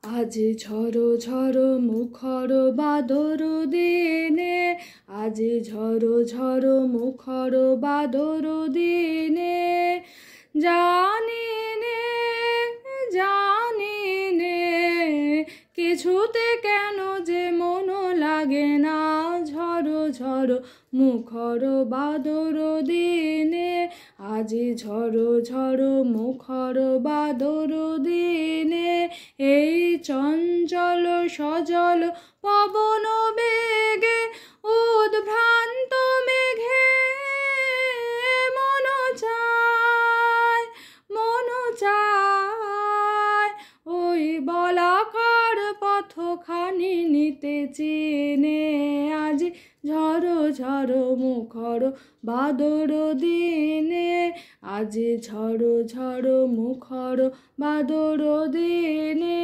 আজি ঝড়ো ঝড়ো মুখর বাদর দিনে, আজি ঝড়ো ঝড়ো মুখর বাদর দিনে, জানি নে জানি নে কিছুতে কেন যে মন লাগে না। ঝড়ো ঝড়ো মুখর বাদর দিনে, আজি ঝড়ো ঝড়ো মুখর বাদর দিনে, এই চঞ্চল সজল পবন বেগে উদ্ভ্রান্ত মেঘে মন চায়, মন চায় ওই বলাকার পথখানি নিতে চিনে। আজি ঝড়ো ঝড়ো মুখর বাদর দিনে, আজি ঝড়ো ঝড়ো মুখর বাদর দিনে।